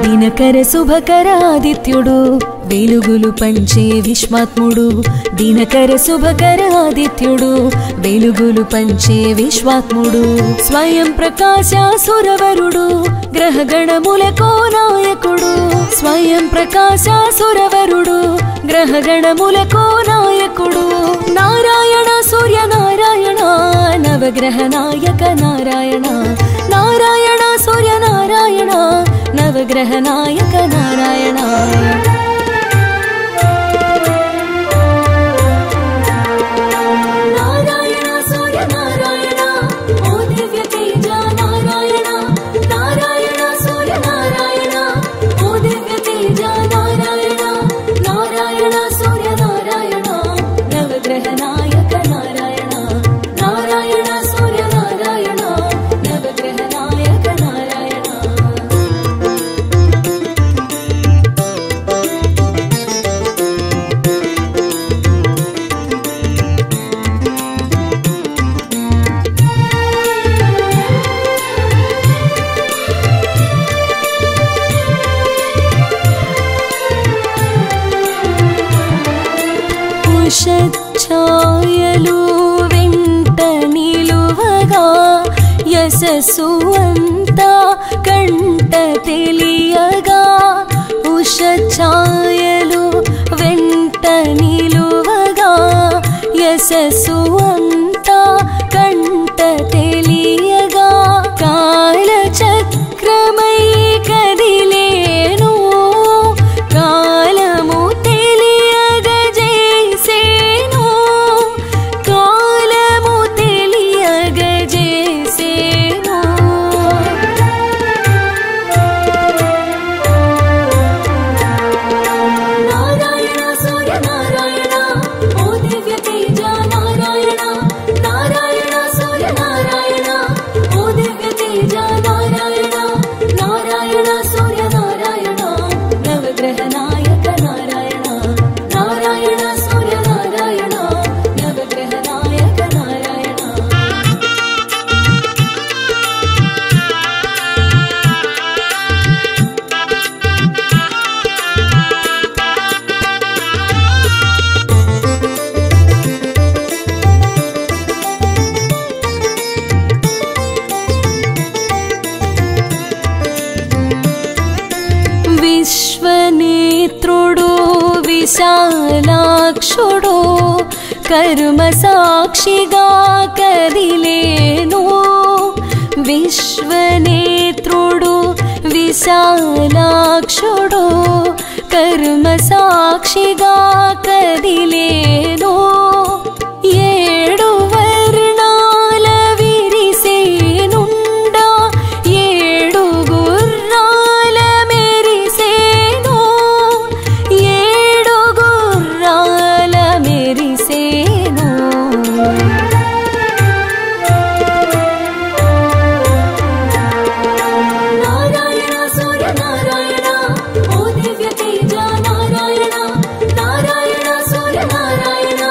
దినకర శుభకర ఆదిత్యుడు వెలుగులు పంచే విశ్వాత్ముడు దినకర శుభకర ఆదిత్యుడు వెలుగులు పంచే విశ్వాత్ముడు స్వయం ప్రకాశ సురవరుడు గ్రహగణములకు నాయకుడు స్వయం ప్రకాశ సురవరుడు గ్రహగణములకు నాయకుడు నారాయణ సూర్యనారాయణ నవగ్రహ నాయక నారాయణ నారాయణ సూర్యనారాయణ నవగ్రహ నాయక నారాయణ నారాయణ సూర్యనారాయణ ఓ దివ్య తేజ నారాయణ నారాయణ సూర్యనారాయణ ఓ దివ్య తేజ నారాయణ నారాయణ సూర్యనారాయణ నవగ్రహ నాయక నారాయణ నారాయణ సూర్యనారాయణ నవగ్రహ నాయక నారాయణ ఛాయలు వెంట నిలువగా యశస్సు అంతా కంట తెలియగా ఉష ఛాయలు వెంట నిలువగా యశస్సు అంతా కంట తెలియగా కాల చక్రమై కదిలేను కాలము విశ్వనేత్రుడు విశాలాక్షుడు కర్మ సాక్షిగా కదిలేను విశ్వనేత్రుడు విశాలాక్షుడు కర్మ సాక్షిగా కదిలేను ఏడు వర్ణాల విరిసేనుండా ఏడు గుర్రాల మెరిసేను ఏడు గుర్రాల మెరిసేను నారాయణ సూర్యనారాయణ ఓ దివ్య తేజ నారాయణ నారాయణ సూర్యనారాయణ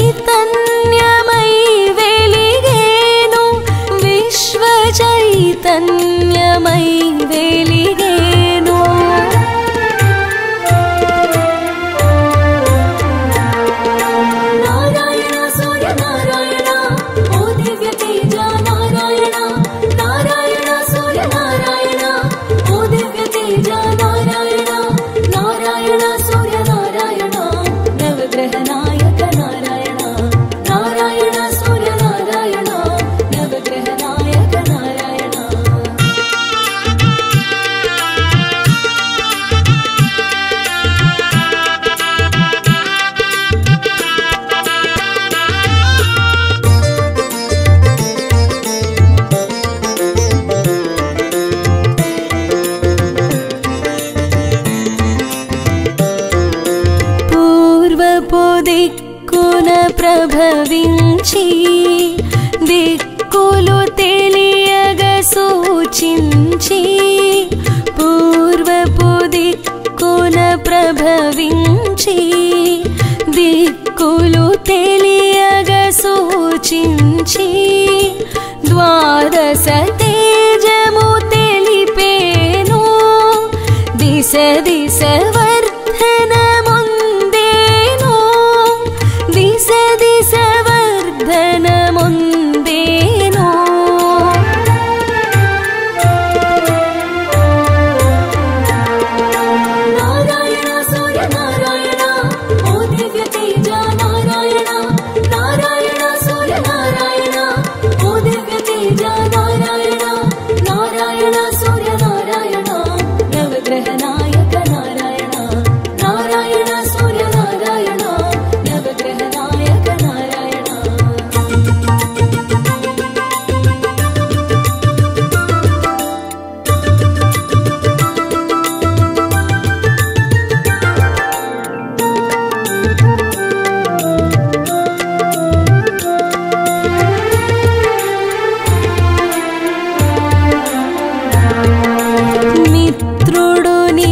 చైతన్యమై వెలిగేను విశ్వ చైతన్యమై వెలిగేను నారాయణ సూర్య నారాయణ ఓ దివ్య తేజ నారాయణ నారాయణ సూర్య నారాయణ ఓ దివ్య తేజ నారాయణ నారాయణ సూర్య నారాయణ నవగ్రహ నాయక నారాయణ నారాయణ సూర్య నారాయణ నవగ్రహ నాయక నారాయణ పూర్వపు దిక్కున ప్రభవించి దిక్కులు తెలియగ సూచించి పూర్వపు దిక్కున ప్రభవించి దిక్కులు తెలియగ సూచించి ద్వాదశ తేజము తెలిపేను దిశ దిశ వర్ధనముందేను దిశ దిశ వర్ధనముందేను నారాయణ సూర్య నారాయణ ఓ దివ్య తేజ నారాయణ నారాయణ సూర్య నారాయణ ఓ దివ్య తేజ నారాయణ నారాయణ సూర్య నారాయణ నవగ్రహ నాయక నారాయణ నారాయణ సూర్య నారాయణ నవగ్రహ నాయక నారాయణ మిత్రుడు నీ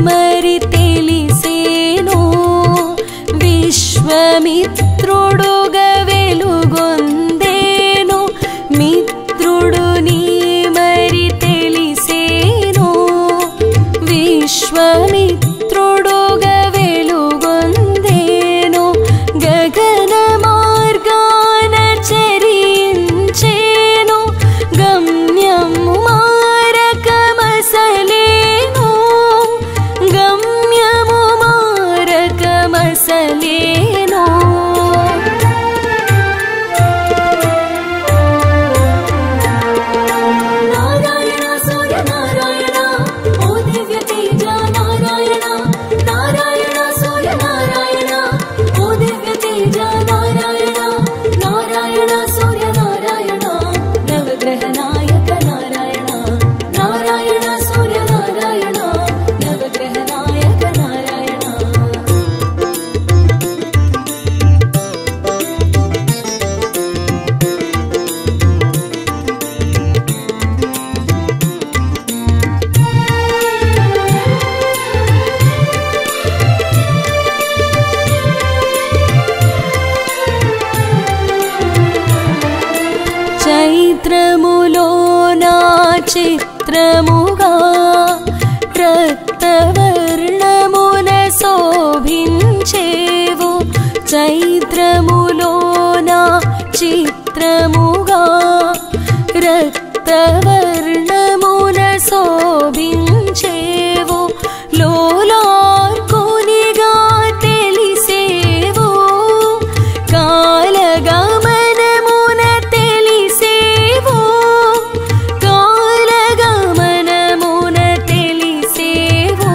మరి తెలిసేను విశ్వమిత్రుడుగా వెలుగొందేను మిత్రుడు నీ మరి తెలిసేను విశ్వమిత్రుడుగా వెలుగొందేను గగన మార్గాన చరించేను గమ్యము మారకమసలేను గమ్యము మారకమసలేను నారాయణ సూర్య నారాయణ ఓ దివ్య తేజ నారాయణ నారాయణ సూర్య నారాయణ ఓ దివ్య తేజ నారాయణ నారాయణ సూర్య నారాయణ నవగ్రహ నాయక నారాయణ నారాయణ సూర్య నారాయణ నవగ్రహ నాయక నారాయణ చైత్రములో నా చిత్రముగా రక్తవర్ణమున శోభించేవు చైత్రములో నా చిత్రముగా రక్తవర్ణమున శోభించేవు లోలార్కునిగా తెలిసేవు కాలగమనమున తెలిసేవు కాలగమనమున తెలిసేవు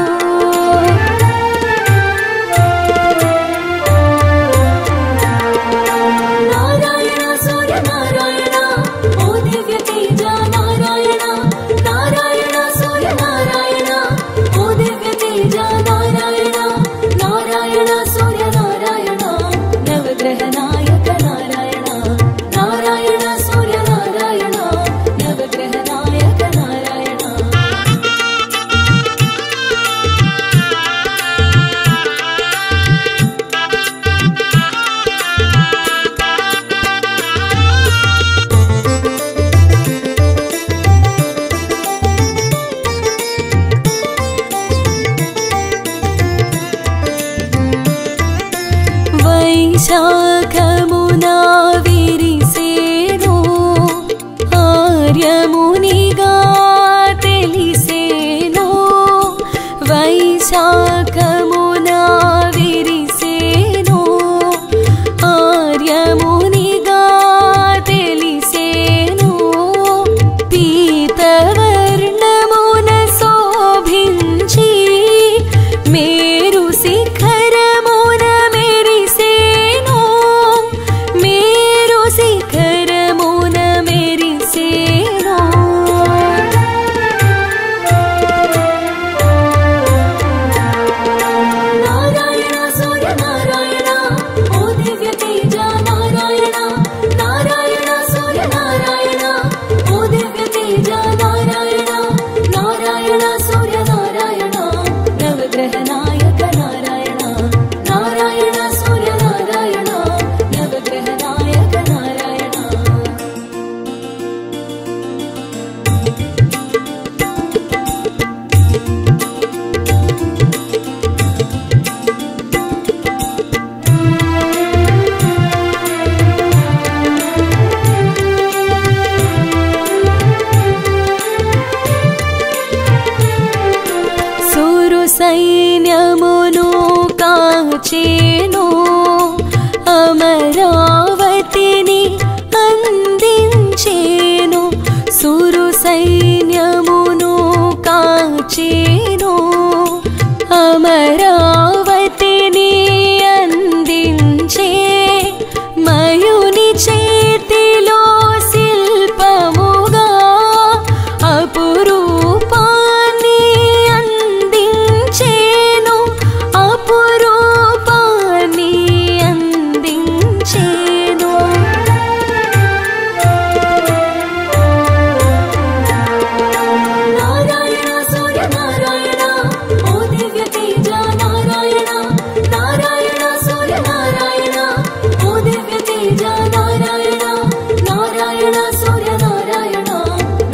వైశాఖమునా విరిసేను ఆర్యమునిగా తెలిసేను వైశాఖమునా విరిసేను ఆర్యమునిగా తెలిసేను పీతవర్ణమున శోభించి మేరు శిఖరమున మెరిసేను మేరు శిఖరమున మెరిసేను నారాయణ సూర్య నారాయణ ఓ దివ్య తేజ నారాయణ నారాయణ సూర్య నారాయణ ఓ దివ్య తేజ నారాయణ నారాయణ సూర్య నారాయణ నవగ్రహ నాయక నారాయణ నారాయణ సూర్య నారాయణ నవగ్రహ నాయక నారాయణ సురు సైన్యమును కాచేను అమరావతిని అందించేను సురు సైన్యమును కాచేను అమరావతిని అందించే మయుని చేతిలో శిల్పముగా అపురూపాన్ని అందించేను అపురూపాన్ని అందించేను నారాయణ సూర్య నారాయణ ఓ దివ్య తేజ నారాయణ నారాయణ సూర్య నారాయణ ఓ దివ్య తేజ నారాయణ నారాయణ సూర్య నారాయణ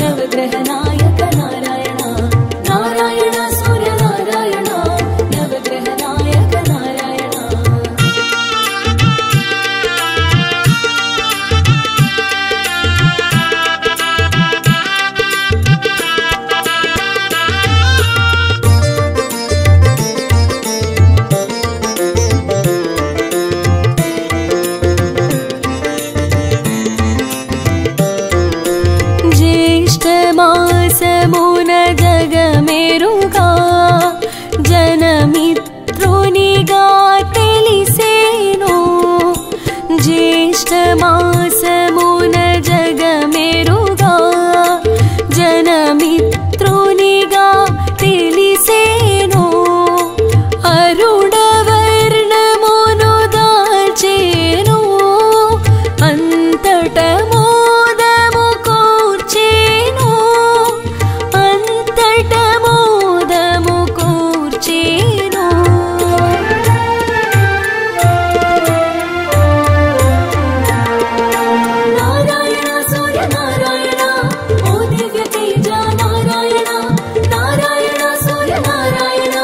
నవగ్రహ నాయక నారాయణ నారాయణ సూర్య నారాయణ నవగ్రహ నాయక నారాయణ జ్యేష్ఠమాసమున జగమెరుగా జనమిత్రునిగా తెలిసేను జ్యేష్ఠమాసమున జగమెరుగా జనమిత్రునిగా తెలిసేను అరుణవర్ణమును దాల్చేను అంతట మోదము కూర్చేను అంతట మోదము కూర్చేను నారాయణ సూర్య నారాయణ ఓ దివ్య తేజ నారాయణ నారాయణ సూర్య నారాయణ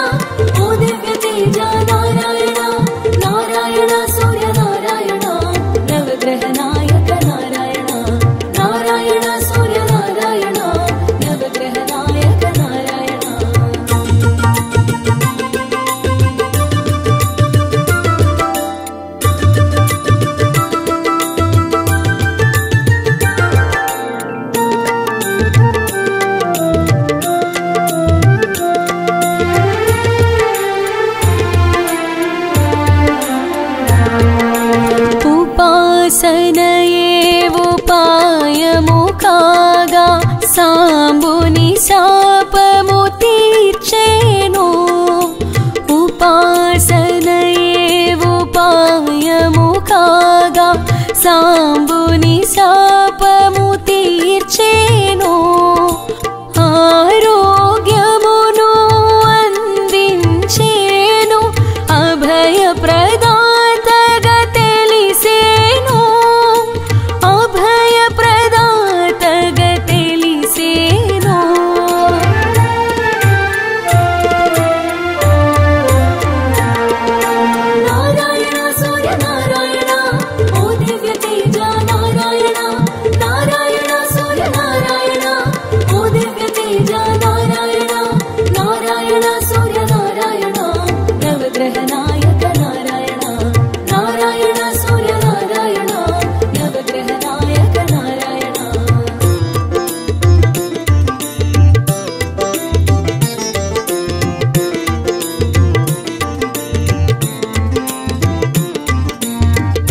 ఓ దివ్య తేజ నారాయణ నారాయణ సూర్య నారాయణ నవగ్రహ నాయక నారాయణ నారాయణ సూర్య నారాయణ నవగ్రహ నాయక నారాయణ ఉపాసనయే ఉపాయము కాగా సాంబుని శాపము తీర్చేను ఉపాసనయే ఉపాయము కాగా సాంబుని శాపము